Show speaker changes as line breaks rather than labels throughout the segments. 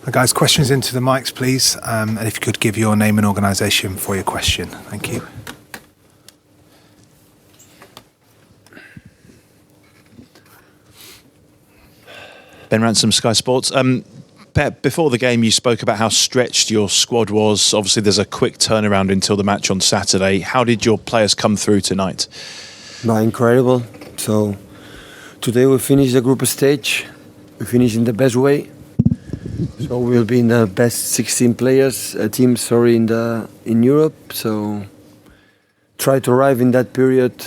Guys, questions into the mics, please. And if you could give your name and organisation for your question. Thank you.
Ben Ransom, Sky Sports. Pep, before the game you spoke about how stretched your squad was. Obviously there's a quick turnaround until the match on Saturday. How did your players come through tonight?
No, incredible. So today we finished the group stage. We finished in the best way. So we'll be in the best 16 players teams in Europe. So try to arrive in that period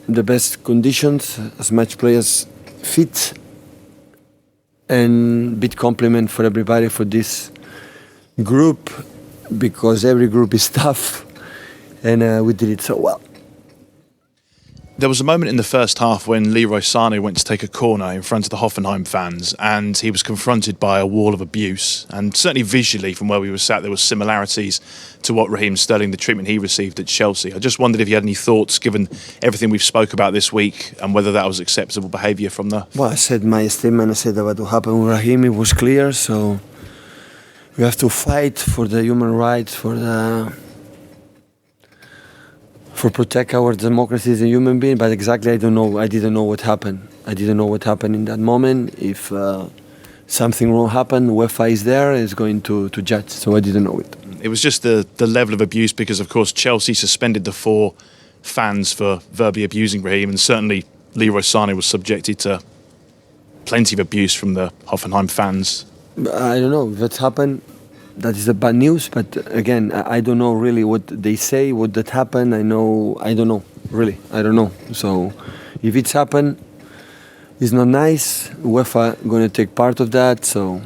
in the best conditions, as much players fit. And big compliment for everybody for this group, because every group is tough, and we did it so well.
There was a moment in the first half when Leroy Sané went to take a corner in front of the Hoffenheim fans, and he was confronted by a wall of abuse. And certainly visually, from where we were sat, there were similarities to what Raheem Sterling, the treatment he received at Chelsea. I just wondered if you had any thoughts, given everything we've spoke about this week, and whether that was acceptable behaviour from the...
Well, I said my statement. I said about what happened with Raheem. It was clear. So we have to fight for the human rights, for protect our democracy as a human being. But exactly, I didn't know what happened. I didn't know what happened in that moment. If something wrong happened, UEFA is there, is going to judge. So I didn't know it.
It was just the level of abuse, because of course Chelsea suspended the 4 fans for verbally abusing Raheem, and certainly Leroy Sané was subjected to plenty of abuse from the Hoffenheim fans.
I don't know if that's happened. That is the bad news, but again, I don't know really what they say, what that happened. I don't know, really. I don't know. So if it's happened, it's not nice. UEFA going to take part of that, so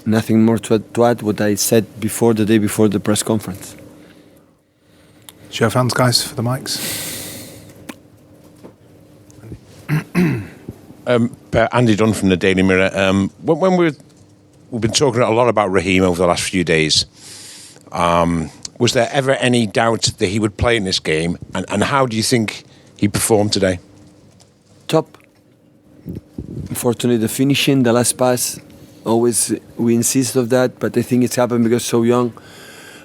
nothing more to add what I said before, the day before the press conference.
Show of hands, guys, for the mics.
Andy Dunn from the Daily Mirror. We've been talking a lot about Raheem over the last few days. Was there ever any doubt that he would play in this game? And how do you think he performed today?
Top. Unfortunately, the finishing, the last pass, always we insist of that. But I think it's happened because so young.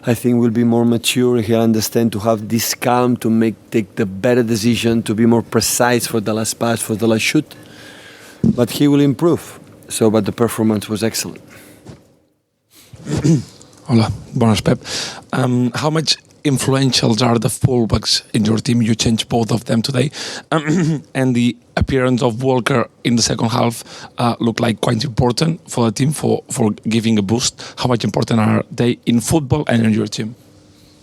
I think we'll be more mature. He'll understand to have this calm, to take the better decision, to be more precise for the last pass, for the last shoot. But he will improve. So, but the performance was excellent.
Hola, buenas, Pep. How much influential are the fullbacks in your team? You changed both of them today. And the appearance of Walker in the second half looked like quite important for the team, for giving a boost. How much important are they in football and in your team?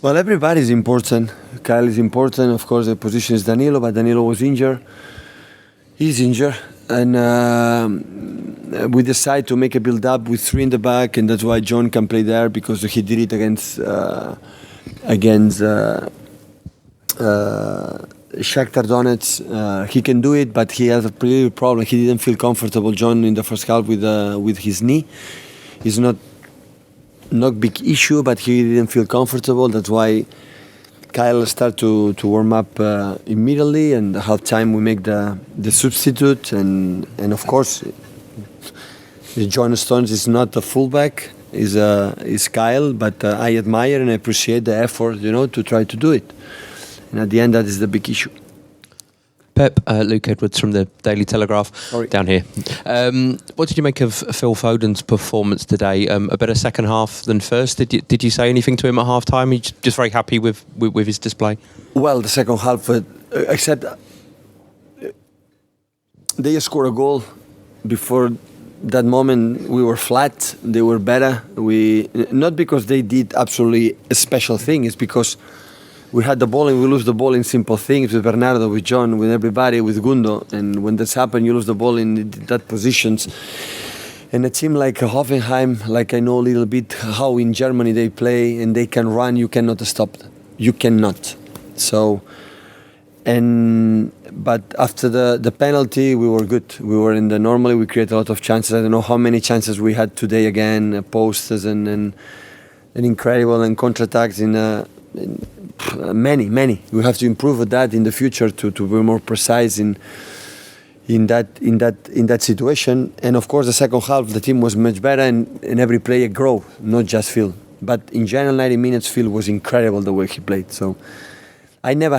Well, everybody is important. Kyle is important. Of course, the position is Danilo, but Danilo was injured. He's injured. And we decided to make a build-up with 3 in the back, and that's why John can play there, because he did it against Shakhtar Donetsk. He can do it, but he has a pretty problem. He didn't feel comfortable, John, in the first half with his knee. It's not big issue, but he didn't feel comfortable. That's why Kyle started to warm up immediately, and at halftime we make the substitute, and of course John Stones is not a fullback, is Kyle, but I admire and I appreciate the effort, to try to do it. And at the end, that is the big issue.
Pep, Luke Edwards from the Daily Telegraph, down here. What did you make of Phil Foden's performance today? A better second half than first. Did you say anything to him at half time? He's just very happy with his display?
Well, the second half, except they scored a goal. Before that moment, we were flat. They were better. Not because they did absolutely a special thing. It's because we had the ball and we lose the ball in simple things with Bernardo, with John, with everybody, with Gundo. And when that's happened, you lose the ball in that positions. And a team like Hoffenheim, like I know a little bit how in Germany they play and they can run, you cannot stop them. You cannot. So, but after the penalty, we were good. We were normally we create a lot of chances. I don't know how many chances we had today again, posts and incredible and counterattacks in many. We have to improve at that in the future to be more precise in in that situation. And of course, the second half, the team was much better, and every player grew, not just Phil. But in general, 90 minutes, Phil was incredible the way he played. So I don't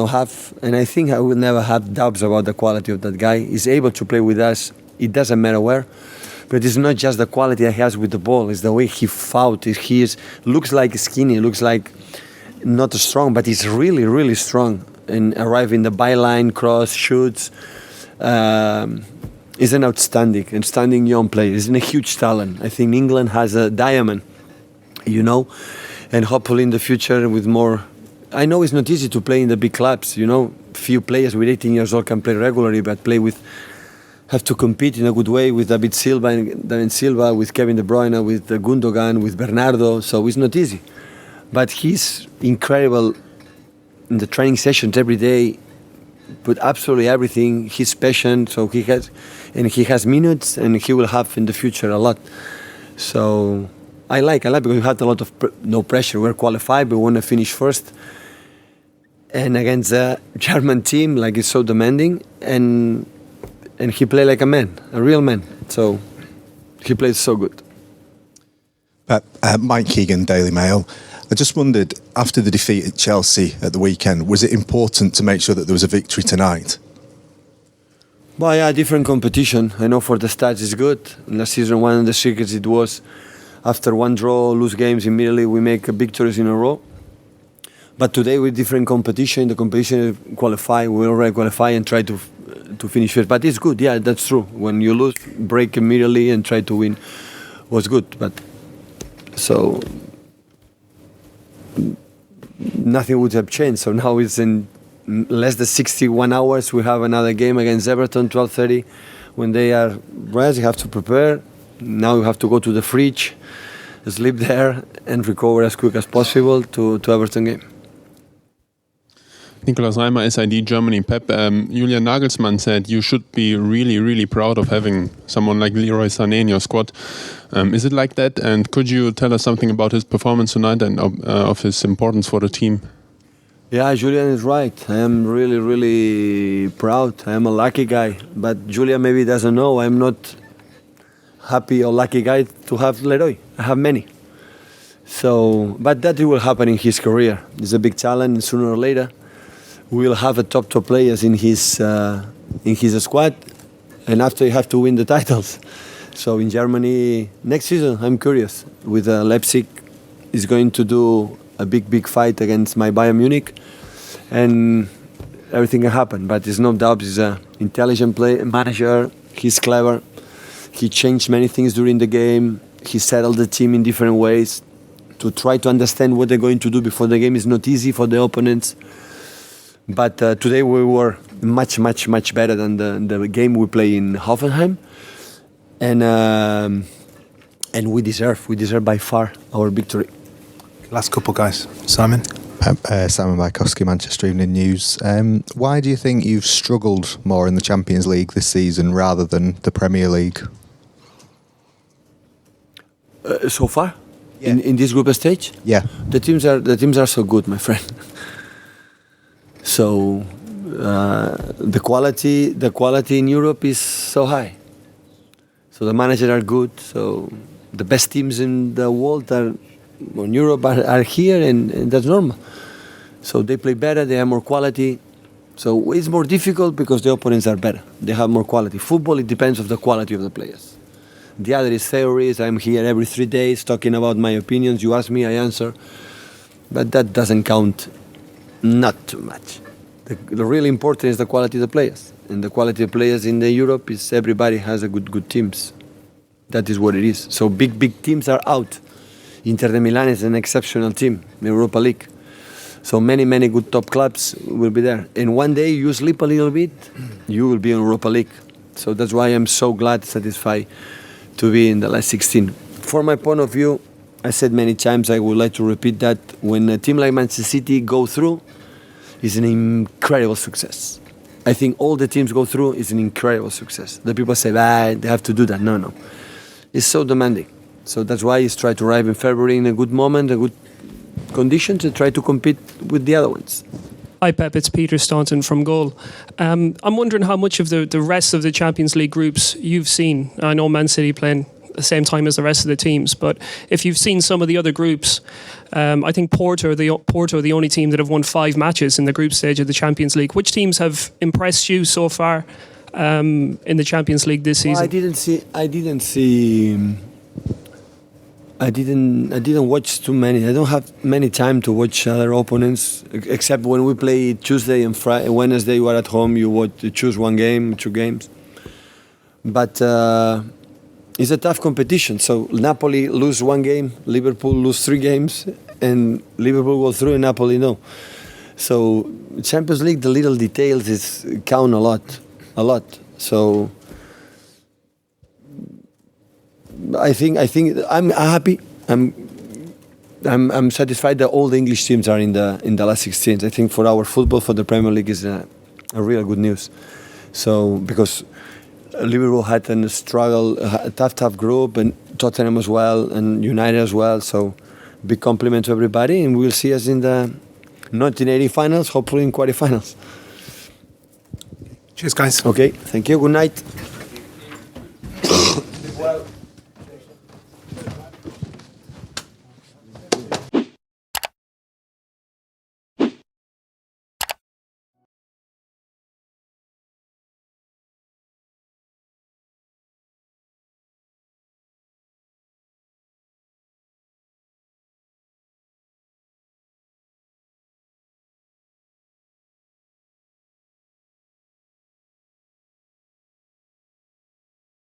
have, and I think I will never have doubts about the quality of that guy. He's able to play with us. It doesn't matter where. But it's not just the quality he has with the ball. It's the way he fought. Looks like skinny, looks like not strong, but he's really, really strong. And arrive in the byline, cross, shoots. He's an outstanding young player. He's a huge talent. I think England has a diamond, and hopefully in the future with more. I know it's not easy to play in the big clubs. Few players with 18 years old can play regularly, but have to compete in a good way with David Silva, with Kevin De Bruyne, with Gundogan, with Bernardo. So it's not easy, but he's incredible in the training sessions every day. Put absolutely everything. He's patient, so he has minutes, and he will have in the future a lot. So I like because we had a lot of no pressure. We're qualified, we want to finish first, and against the German team, it's so demanding, and he played like a man, a real man. So he played so good.
Mike Keegan, Daily Mail. I just wondered, after the defeat at Chelsea at the weekend, was it important to make sure that there was a victory tonight?
Well, yeah, different competition. I know for the stats it's good. Last season, one of the secrets it was after one draw, lose games, immediately we make victories in a row. But today with different competition, the competition qualify, we already qualify and try to finish first. But it's good, yeah, that's true. When you lose, break immediately and try to win was good. But so nothing would have changed. So now it's in less than 61 hours. We have another game against Everton, 12:30. When they are rest, you have to prepare. Now you have to go to the fridge, sleep there, and recover as quick as possible to Everton game.
Nicolas Reimer, SID Germany. Pep, Julian Nagelsmann said you should be really, really proud of having someone like Leroy Sané in your squad. Is it like that? And could you tell us something about his performance tonight and of his importance for the team?
Yeah, Julian is right. I am really, really proud. I am a lucky guy. But Julian maybe doesn't know I'm not happy or lucky guy to have Leroy. I have many. So, but that will happen in his career. It's a big challenge, and sooner or later we will have a top players in his squad, and after you have to win the titles. So in Germany next season, I'm curious. With Leipzig, is going to do a big fight against my Bayern Munich, and everything can happen. But there's no doubt he's an intelligent manager. He's clever. He changed many things during the game. He settled the team in different ways to try to understand what they're going to do before the game is not easy for the opponents. But today we were much better than the game we play in Hoffenheim, and we deserve by far our victory.
Last couple, guys. Simon?
Simon Bajkowski, Manchester Evening News. Why do you think you've struggled more in the Champions League this season rather than the Premier League?
So far?
Yeah.
In this group stage?
Yeah.
The teams are so good, my friend. So the quality in Europe is so high. So the managers are good. So the best teams in the world in Europe are here, and that's normal. So they play better. They have more quality. So it's more difficult because the opponents are better. They have more quality. Football, it depends on the quality of the players. The other is theories. I'm here every 3 days talking about my opinions. You ask me, I answer. But that doesn't count. Not too much. The really important is the quality of the players, and the quality of players in Europe is everybody has a good teams. That is what it is. So big teams are out. Inter de Milan is an exceptional team in Europa League. So many good top clubs will be there. And one day you sleep a little bit, you will be in Europa League. So that's why I'm so glad, satisfied to be in the last 16. From my point of view, I said many times, I would like to repeat that when a team like Manchester City go through, it's an incredible success. I think all the teams go through is an incredible success. The people say, they have to do that. No. It's so demanding. So that's why he's trying to arrive in February in a good moment, a good condition to try to compete with the other ones.
Hi Pep, it's Peter Staunton from Goal. I'm wondering how much of the rest of the Champions League groups you've seen. I know Man City playing the same time as the rest of the teams, but if you've seen some of the other groups, I think Porto are the only team that have won 5 matches in the group stage of the Champions League. Which teams have impressed you so far in the Champions League this season?
I didn't watch too many. I don't have many time to watch other opponents, except when we play Tuesday and Friday. Wednesday, you are at home. You choose one game, 2 games. But it's a tough competition. So Napoli lose 1 game, Liverpool lose 3 games, and Liverpool go through and Napoli no. So Champions League, the little details count a lot. So I think I'm happy. I'm satisfied that all the English teams are in the last 16. I think for our football, for the Premier League, is a real good news. So because Liverpool had a struggle, a tough group, and Tottenham as well, and United as well. So big compliment to everybody, and we'll see us in the 1980 finals, hopefully in quarterfinals.
Cheers, guys.
Okay, thank you. Good night.